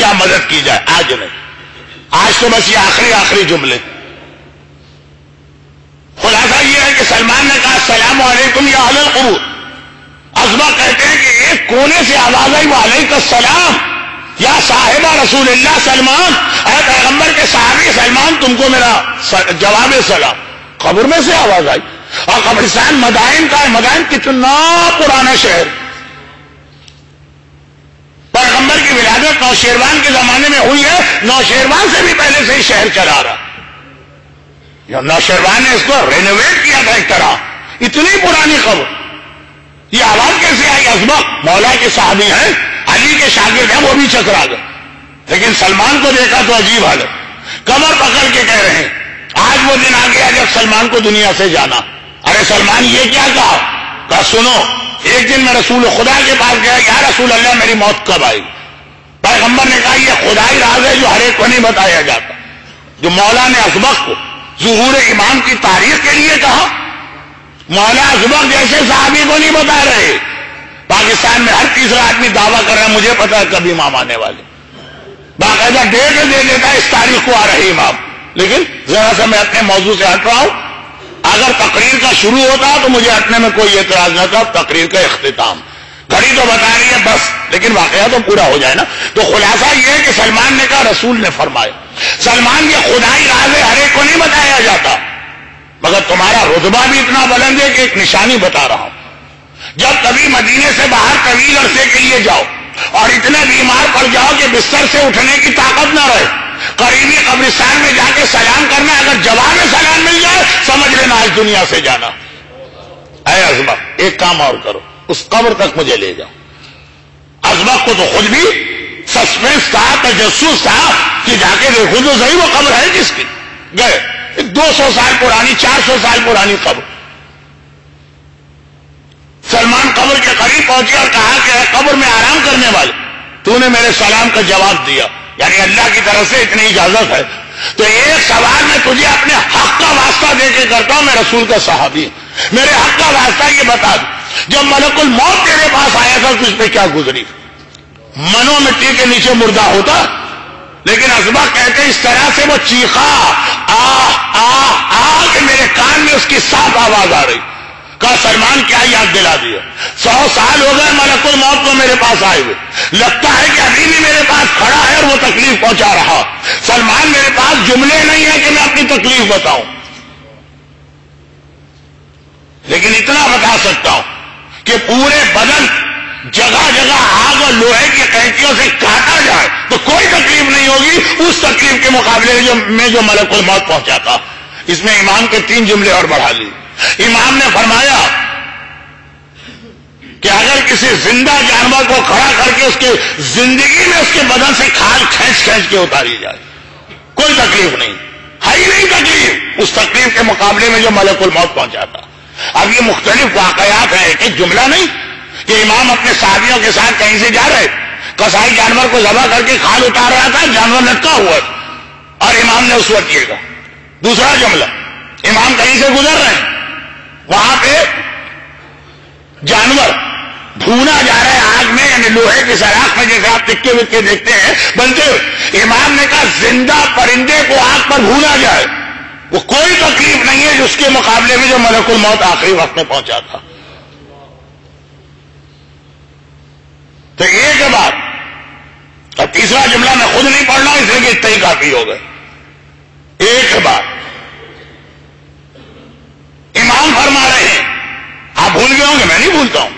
کیا مدد کی جائے، آج نہیں، آج تو بس یہ آخری جملے. خلاصہ یہ ہے کہ سلمان نے کہا السلام علیکم یا اہل القبور. ازما کہتے ہیں کہ ایک کونے سے آواز آئی وعلیکم السلام یا صاحبہ رسول اللہ سلمان، اے پیغمبر کے صحابی سلمان تم کو میرا جواب سلام. قبر میں سے آواز آئی. اور قبرستان مدائن کا ہے. مدائن کتنا پرانا شہر، پیغمبر کی ولادت نوشیروان کے زمانے میں ہوئی ہے، نوشیروان سے بھی پہلے سے ہی شہر چلا رہا. نوشیروان نے اس کو رینوویٹ کیا تھا ایک طرح. اتنی پرانی قبر. یہ آواز کیسے آئی؟ ازما مولا کے صحابی ہیں، علی کے شاگرد ہیں، وہ بھی چکرا گئے. لیکن سلمان کو دیکھا تو عجیب حالت، کمر پکڑ کے کہہ رہے ہیں آج وہ دن آ گیا جب سلمان کو دنیا سے جانا. ارے سلمان یہ کیا کہا سنو، ایک دن میں رسول خدا کے پاس گیا، یا رسول اللہ میری موت کب آئی؟ پیغمبر نے کہا یہ خدائی راز ہے جو ہر ایک کو نہیں بتایا جاتا. جو مولا نے ازبق کو ظہور امام کی تاریخ کے لیے کہا، مولا ازبق جیسے صحابی کو نہیں بتا رہے. پاکستان میں ہر تیسرا آدمی دعویٰ کر رہا ہے مجھے پتا ہے کب امام آنے والے، باقاعدہ ڈیٹ دے دیتا ہے اس تاریخ کو آ رہے امام. لیکن ذرا سا میں اپنے موضوع سے ہٹ رہا ہوں. اگر تقریر کا شروع ہوتا تو مجھے ہٹنے میں کوئی اعتراض نہ تھا. تقریر کا اختتام، گھڑی تو بتا رہی ہے بس، لیکن واقعہ تو پورا ہو جائے نا. تو خلاصہ یہ ہے کہ سلمان نے کہا رسول نے فرمایا سلمان یہ خدائی راز ہے ہر ایک کو نہیں بتایا جاتا، مگر تمہارا رتبہ بھی اتنا بلند ہے کہ ایک نشانی بتا رہا ہوں. جب کبھی مدینے سے باہر طویل عرصے کے لیے جاؤ اور اتنے بیمار پڑ جاؤ کہ بستر سے اٹھنے کی طاقت نہ رہے، قریبی قبرستان میں جا کے سلام کرنا، اگر جواب سلام مل جائے سمجھ لینا آج دنیا سے جانا. اے ازبق ایک کام اور کرو، اس قبر تک مجھے لے جاؤ. ازبق کو تو خود بھی سسپینس تھا، تجسس تھا کہ جا کے دیکھو تو صحیح وہ قبر ہے کس کی. گئے 200 سال پرانی، 400 سال پرانی قبر. سلمان قبر کے قریب پہنچے اور کہا کہ اے قبر میں آرام کرنے والے، تو نے میرے سلام کا جواب دیا، یعنی اللہ کی طرف سے اتنی اجازت ہے. تو ایک سوال میں تجھے اپنے حق کا واسطہ دے کے کرتا ہوں، میں رسول کا صحابی ہوں، میرے حق کا واسطہ یہ بتا دو جب ملک الموت تیرے پاس آیا تھا تو اس پہ کیا گزری؟ منو مٹی کے نیچے مردہ ہوتا. لیکن ازبا کہتے اس طرح سے وہ چیخا کہ میرے کان میں اس کی صاف آواز آ رہی. کہا سلمان کیا یاد دلا دیا؟ 100 سال ہو گئے ملک الموت کو میرے پاس آئے ہوئے، لگتا ہے کہ ابھی بھی میرے پاس کھڑا ہے اور وہ تکلیف پہنچا رہا. سلمان میرے پاس جملے نہیں ہیں کہ میں اپنی تکلیف بتاؤں، لیکن اتنا بتا سکتا ہوں کہ پورے بدن جگہ جگہ آگ اور لوہے کی قینچیوں سے کاٹا جائے تو کوئی تکلیف نہیں ہوگی اس تکلیف کے مقابلے میں جو ملک الموت پہنچا تھا. اس میں امام کے 3 جملے اور بڑھا لی. امام نے فرمایا کہ اگر کسی زندہ جانور کو کھڑا کر کے اس کے زندگی میں اس کے بدن سے کھال کھینچ کے اتاری جائے کوئی تکلیف نہیں، ہے ہی نہیں تکلیف اس تکلیف کے مقابلے میں جو ملک الموت پہنچا تھا. اب یہ مختلف واقعات ہیں، ایک جملہ نہیں کہ امام اپنے صحابیوں کے ساتھ کہیں سے جا رہے، کسائی جانور کو ذبح کر کے کھال اتار رہا تھا، جانور لٹکا ہوا تھا اور امام نے اس وقت یہ کہا. دوسرا جملہ، امام کہیں سے گزر رہے ہیں، وہاں پہ جانور بھونا جا رہا ہے آگ میں، یعنی لوہے کی سراخ میں جیسے آپ ٹکے وکے دیکھتے ہیں بنتے ہوئے. امام نے کہا زندہ پرندے کو آگ پر بھونا جائے وہ کوئی تکلیف نہیں ہے جس کے مقابلے میں جو ملک الموت آخری وقت میں پہنچا تھا. تو ایک بات، اور تیسرا جملہ میں خود نہیں پڑھ رہا اس لیے کہ اتنا ہی کافی ہو گئے. ایک بات امام فرما رہے ہیں، آپ بھول گئے ہوں گے، میں نہیں بھولتا ہوں،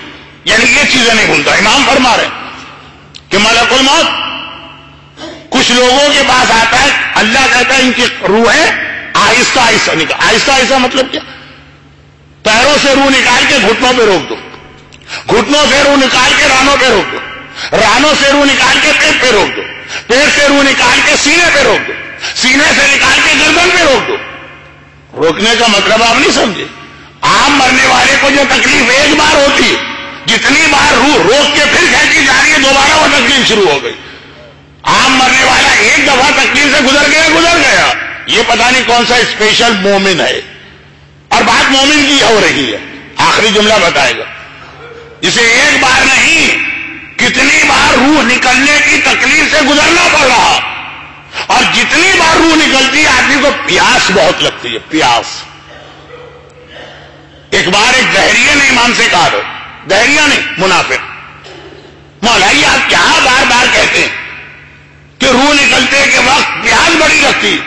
یعنی یہ چیزیں نہیں بھولتا. امام فرما رہے ہیں کہ ملک الموت کچھ لوگوں کے پاس آتا ہے، اللہ کہتا ہے ان کی روحیں آہستہ آہستہ نکال. آہستہ آہستہ مطلب کیا؟ پیروں سے روح نکال کے گھٹنوں پہ روک دو، گھٹنوں سے روح نکال کے رانوں پہ روک دو، رانوں سے روح نکال کے پیٹ پہ روک دو، پیٹ سے روح نکال کے سینے پہ روک دو، سینے سے نکال کے گردن پہ روک دو. روکنے کا مطلب آپ نہیں سمجھے. عام مرنے والے کو جو تکلیف ایک بار ہوتی ہے، جتنی بار روح روک کے پھر کھینچی جا رہی ہے دوبارہ وہ تکلیف شروع ہو گئی. عام مرنے والا ایک دفعہ تکلیف سے گزر گیا. یہ پتہ نہیں کون سا اسپیشل مومن ہے، اور بات مومن کی ہو رہی ہے. آخری جملہ بتائے گا جسے ایک بار نہیں کتنی بار روح نکلنے کی تکلیف سے گزرنا پڑا. روح نکلتی ہے آدمی کو پیاس بہت لگتی ہے، پیاس۔ ایک بار ایک دہریے نے امام سے کہا، دہریہ نہیں منافق، مولا یہ آپ کیا بار بار کہتے ہیں کہ روح نکلتے کے وقت پیاس بڑی لگتی،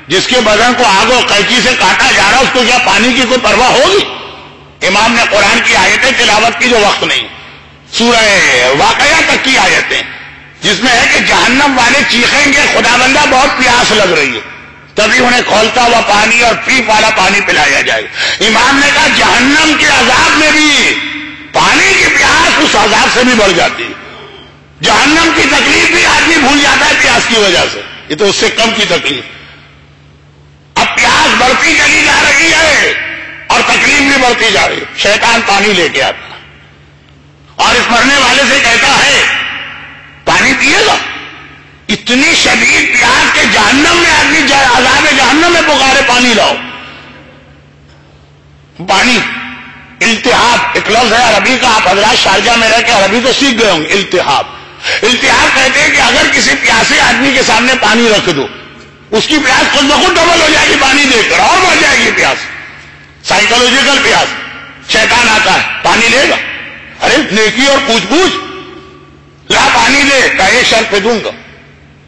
جس کے بدن کو آگ و قینچی سے کاٹا جا رہا اس کو کیا پانی کی کوئی پرواہ ہوگی؟ امام نے قرآن کی آیتیں تلاوت کی جو وقت نہیں، سورہ واقعہ تک کی آیتیں، جس میں ہے کہ جہنم والے چیخیں گے خدا بندہ بہت پیاس لگ رہی ہے، تبھی انہیں کھولتا ہوا پانی اور پیپ والا پانی پلایا جائے گا۔ امام نے کہا جہنم کے عذاب میں بھی پانی کی پیاس اس عذاب سے بھی بڑھ جاتی ہے، جہنم کی تکلیف بھی آدمی بھول جاتا ہے پیاس کی وجہ سے، یہ تو اس سے کم کی تکلیف۔ اب پیاس بڑھتی چلی جا رہی ہے اور تکلیف بھی بڑھتی جا رہی ہے، شیطان پانی لے کے آتا اور اس مرنے والے سے کہتا ہے پانی پیے گا، اتنی شدید پیاس کہ جہنم میں آدمی عذاب جہنم میں پکارے پانی لاؤ، پانی۔ التہاب ایک لفظ ہے عربی کا، آپ حضرات شارجہ میں رہ کے عربی تو سیکھ گئے ہوں گے۔ التہاب، التہاب کہتے ہیں کہ اگر کسی پیاسے آدمی کے سامنے پانی رکھ دو اس کی پیاس خود بخود ڈبل ہو جائے گی پانی دے کر، اور بڑھ جائے گی پیاس، سائیکولوجیکل پیاس۔ شیطان آتا ہے پانی لے گا، ارے نیکی اور پوچھ پوچھ، لا پانی دے، کہ ایک شرط پہ دوں گا،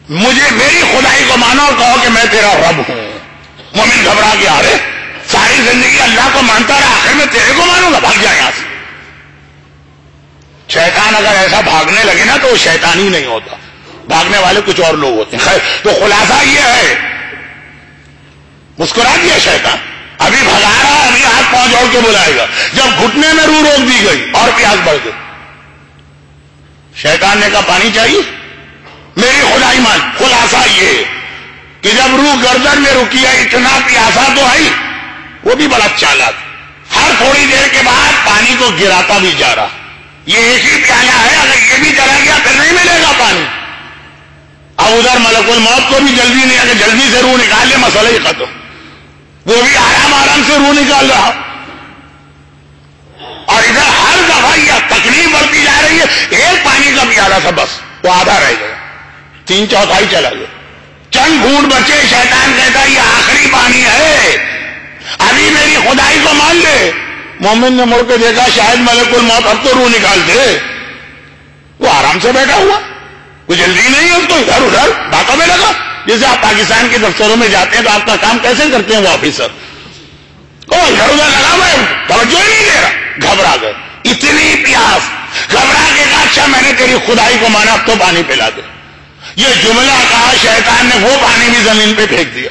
مجھے میری خدائی کو مانو اور کہو کہ میں تیرا رب ہوں۔ مومن گھبرا گیا، ارے ساری زندگی اللہ کو مانتا رہا، آخر میں تیرے کو مانوں گا، بھاگ جائے یہاں سے۔ شیطان اگر ایسا بھاگنے لگے نا تو وہ شیطان ہی نہیں ہوتا، بھاگنے والے کچھ اور لوگ ہوتے ہیں۔ خیر تو خلاصہ یہ ہے، مسکرا دیا شیطان، ابھی بھگا رہا ہے، ابھی ہاتھ پاؤں جوڑ کے بلائے گا، جب گھٹنے میں روح روک دی گئی اور پیاس بڑھ گئی۔ شیطان نے کہا پانی چاہیے، میری خدائی مان۔ خلاصہ یہ کہ جب روح گردن میں رکی ہے، اتنا پیاسا تو ہے، وہ بھی بڑا چالاک، ہر تھوڑی دیر کے بعد پانی کو گراتا بھی جا رہا، یہ ایک ہی پیالہ ہے، اگر یہ بھی چلا گیا پھر نہیں ملے گا پانی۔ اب ادھر ملک الموت کو بھی جلدی نہیں ہے کہ جلدی سے روح نکال لے، مسئلہ ہی ختم، وہ بھی آرام آرام سے روح نکال رہا، اور ادھر ہر دفعہ یہ تکلیف بڑھتی جا رہی ہے، ایک پانی کا پیالہ تھا بس، وہ آدھا رہ گیا، 3/4 چلا گیا، چند گھونٹ بچے، شیطان کہتا یہ آخری پانی ہے، ابھی میری خدائی کو مان لے۔ مومن نے مڑ کے دیکھا شاید ملک الموت اب تو روح نکال دے، وہ آرام سے بیٹھا ہوا، کوئی جلدی نہیں ہے اس کو، ادھر ادھر باتوں میں لگا۔ جیسے آپ پاکستان کے دفتروں میں جاتے ہیں تو آپ کا کام کیسے کرتے ہیں وہ آفیسر، ادھر ادھر لگا، میں توجہ ہی نہیں دے رہا، گھبرا گئے، اتنی پیاس، گھبرا کے کہا اچھا میں نے تیری خدائی کو مانا، اب تو پانی پلا دے۔ یہ جملہ کہا شیطان نے، وہ پانی بھی زمین پہ پھینک دیا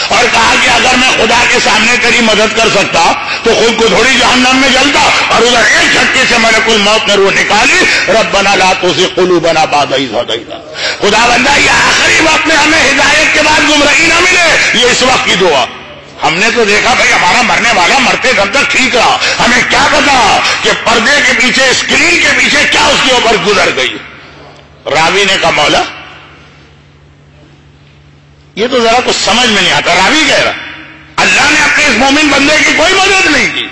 اور کہا کہ اگر میں خدا کے سامنے تیری مدد کر سکتا تو خود کو تھوڑی جہنم میں جلتا، اور ادھر ایک جھٹکے سے ملک الموت نے روح نکالی، ربنا لا تزغ قلوبنا بعد إذ هديتنا۔ خدا بندہ یہ آخری وقت میں ہمیں ہدایت کے بعد گمراہی نہ ملے، یہ اس وقت کی دعا۔ ہم نے تو دیکھا بھائی ہمارا مرنے والا مرتے دم تک ٹھیک رہا، ہمیں کیا پتا کہ پردے کے پیچھے، اسکرین کے پیچھے کیا اس کے اوپر گزر گئی۔ راوی نے کہا مولا یہ تو ذرا کچھ سمجھ میں نہیں آتا۔ راوی کہہ رہا اللہ نے اپنے اس مومن بندے کی کوئی مدد نہیں کی۔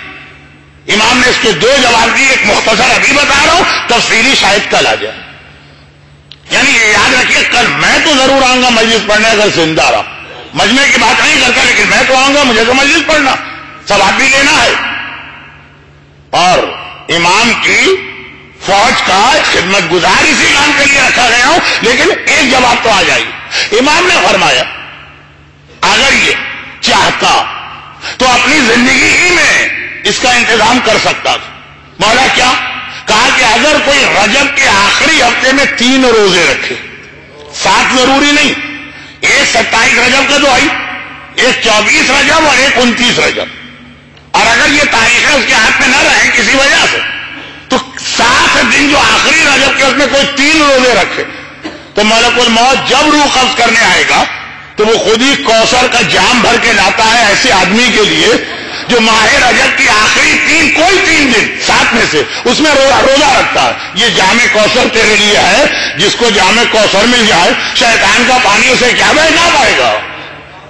امام نے اس کے 2 جواب دیے، ایک مختصر ابھی بتا رہا ہوں، تفصیلی شاید کل آ جائے۔ یعنی یہ یاد رکھیے کل میں تو ضرور آؤں گا مجلس پڑھنے اگر زندہ رہا، مجمع کی بات نہیں کرتا لیکن میں تو آؤں گا، مجھے تو مجلس پڑھنا، ثواب بھی لینا ہے، اور امام کی فوج کا خدمت گزار اسی کام کے لیے رکھا گیا ہوں، لیکن ایک جواب تو آ جائے گی۔ امام نے فرمایا اگر یہ چاہتا تو اپنی زندگی ہی میں اس کا انتظام کر سکتا تھا۔ مولا کیا؟ کہا کہ اگر کوئی رجب کے آخری ہفتے میں 3 روزے رکھے، 7 ضروری نہیں، ایک 27 رجب کا تو آئی، ایک 24 رجب اور ایک 29 رجب، اور اگر یہ تاریخیں اس کے ہاتھ میں نہ رہیں کسی وجہ سے تو 7 دن جو آخری رجب کے اس میں کوئی 3 روزے رکھے تو ملک الموت جب روح قبض کرنے آئے گا تو وہ خود ہی کوثر کا جام بھر کے لاتا ہے ایسے آدمی کے لیے جو ماہ رجب کی آخری کوئی 3 دن 7 میں سے اس میں روزہ رکھتا ہے۔ یہ جام کوثر تیرے لیے ہے، جس کو جام کوثر مل جائے شیطان کا پانی اسے کیا بہلا پائے گا۔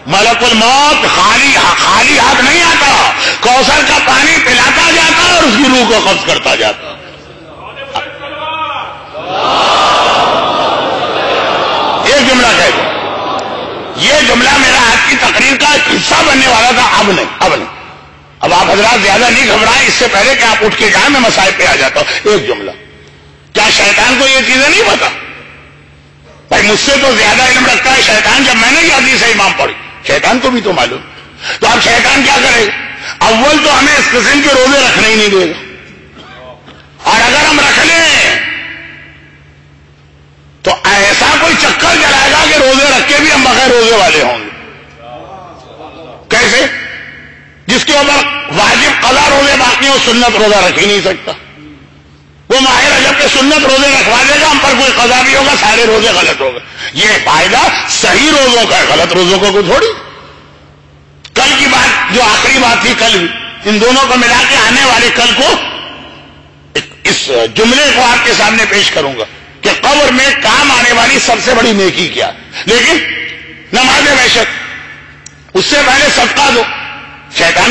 ملک الموت خالی ہاتھ نہیں آتا، کوثر کا پانی پلاتا جاتا اور اس کی روح کو قبض کرتا جاتا۔ ایک جملہ کہہ دو، یہ جملہ میرا آج کی تقریر کا حصہ بننے والا تھا، اب نہیں۔ اب آپ حضرات زیادہ نہیں گھبرائیں، اس سے پہلے کہ آپ اٹھ کے جائیں میں مسائل پہ آ جاتا ہوں۔ ایک جملہ، کیا شیطان کو یہ چیزیں نہیں پتا؟ بھائی مجھ سے تو زیادہ علم رکھتا ہے شیطان، جب میں نے یہ حدیث امام پڑھی شیطان کو بھی تو معلوم۔ تو اب شیطان کیا کرے گا؟ اول تو ہمیں اس قسم کے روزے رکھنے ہی نہیں دے گا، اور اگر ہم رکھ لیں تو ایسا کوئی چکر چلائے گا کہ روزے رکھ کے بھی ہم بغیر روزے والے ہوں گے۔ کیسے؟ جس کے اوپر واجب قضا روزے باقی ہو، سنت روزہ رکھ ہی نہیں سکتا، وہ ماہ رجب کے سنت روزے رکھوا دے گا، ہم پر کوئی قضا بھی ہوگا، سارے روزے غلط ہوگا۔ یہ فائدہ صحیح روزوں کا ہے، غلط روزوں کو کوئی تھوڑی۔ کل کی بات جو آخری بات تھی، کل ان دونوں کو ملا کے آنے والے کل کو اس جملے کو آپ کے سامنے پیش کروں گا کہ قبر میں کام آنے والی سب سے بڑی نیکی کیا، لیکن نماز وحشت، اس سے پہلے صدقہ دو۔ شیطان